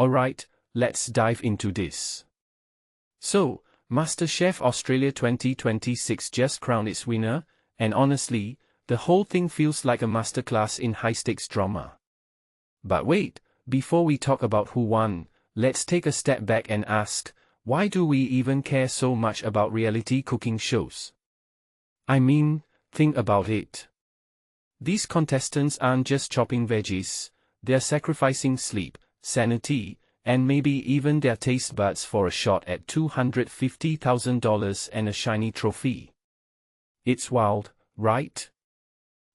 Alright, let's dive into this. So, MasterChef Australia 2026 just crowned its winner, and honestly, the whole thing feels like a masterclass in high-stakes drama. But wait, before we talk about who won, let's take a step back and ask, why do we even care so much about reality cooking shows? I mean, think about it. These contestants aren't just chopping veggies, they're sacrificing sleep, sanity, and maybe even their taste buds for a shot at $250,000 and a shiny trophy. It's wild, right?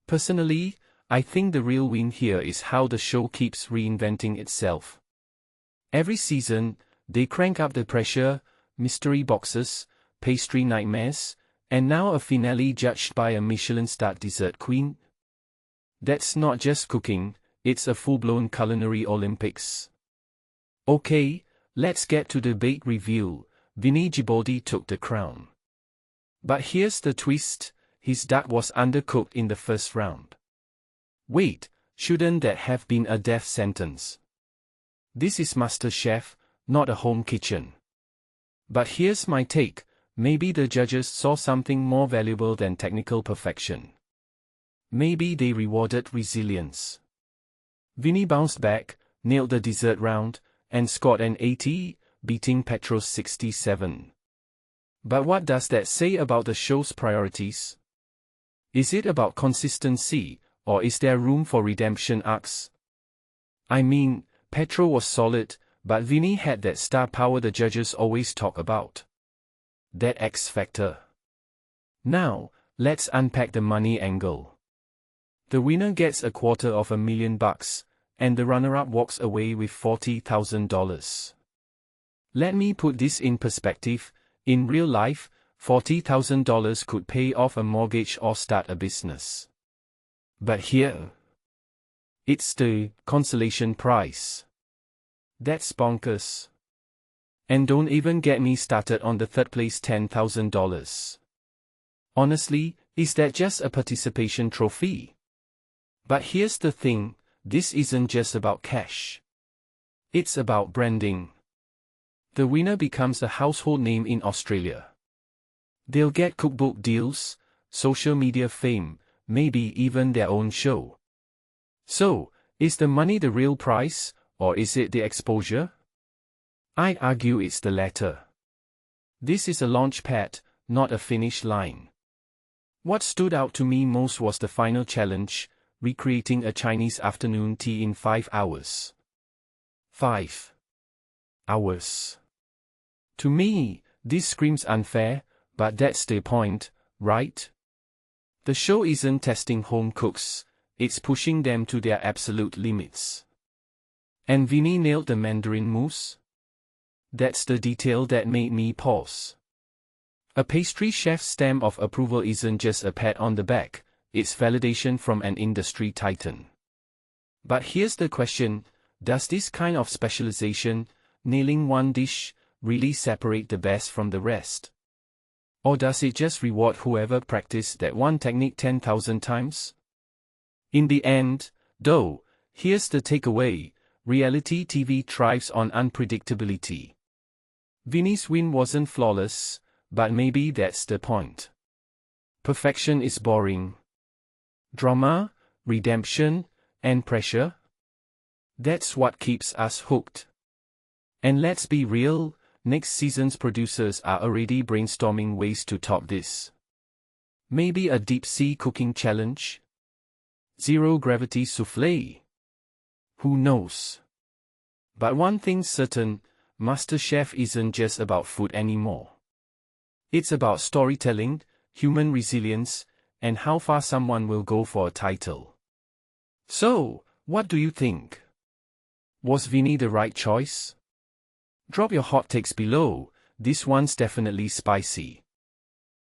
Personally, I think the real win here is how the show keeps reinventing itself. Every season, they crank up the pressure, mystery boxes, pastry nightmares, and now a finale judged by a Michelin-starred dessert queen. That's not just cooking, it's a full-blown culinary Olympics. Okay, let's get to the big reveal. Vinnie Gibaldi took the crown. But here's the twist, his duck was undercooked in the first round. Wait, shouldn't that have been a death sentence? This is MasterChef, not a home kitchen. But here's my take, maybe the judges saw something more valuable than technical perfection. Maybe they rewarded resilience. Vinnie bounced back, nailed the dessert round, and scored an 80, beating Petro's 67. But what does that say about the show's priorities? Is it about consistency, or is there room for redemption arcs? I mean, Petro was solid, but Vinnie had that star power the judges always talk about. That X factor. Now, let's unpack the money angle. The winner gets $250,000, and the runner-up walks away with $40,000. Let me put this in perspective, in real life, $40,000 could pay off a mortgage or start a business. But here, it's the consolation prize. That's bonkers. And don't even get me started on the third place $10,000. Honestly, is that just a participation trophy? But here's the thing, this isn't just about cash. It's about branding. The winner becomes a household name in Australia. They'll get cookbook deals, social media fame, maybe even their own show. So, is the money the real price, or is it the exposure? I argue it's the latter. This is a launch pad, not a finish line. What stood out to me most was the final challenge, recreating a Chinese afternoon tea in 5 hours. 5 hours. To me, this screams unfair, but that's the point, right? The show isn't testing home cooks, it's pushing them to their absolute limits. And Vinnie nailed the mandarin mousse? That's the detail that made me pause. A pastry chef's stamp of approval isn't just a pat on the back, it's validation from an industry titan. But here's the question, does this kind of specialization, nailing one dish, really separate the best from the rest? Or does it just reward whoever practiced that one technique 10,000 times? In the end, though, here's the takeaway, reality TV thrives on unpredictability. Vinnie's win wasn't flawless, but maybe that's the point. Perfection is boring. Drama, redemption, and pressure? That's what keeps us hooked. And let's be real, next season's producers are already brainstorming ways to top this. Maybe a deep-sea cooking challenge? Zero-gravity soufflé? Who knows? But one thing's certain, MasterChef isn't just about food anymore. It's about storytelling, human resilience, and how far someone will go for a title. So, what do you think? Was Vinnie the right choice? Drop your hot takes below, this one's definitely spicy.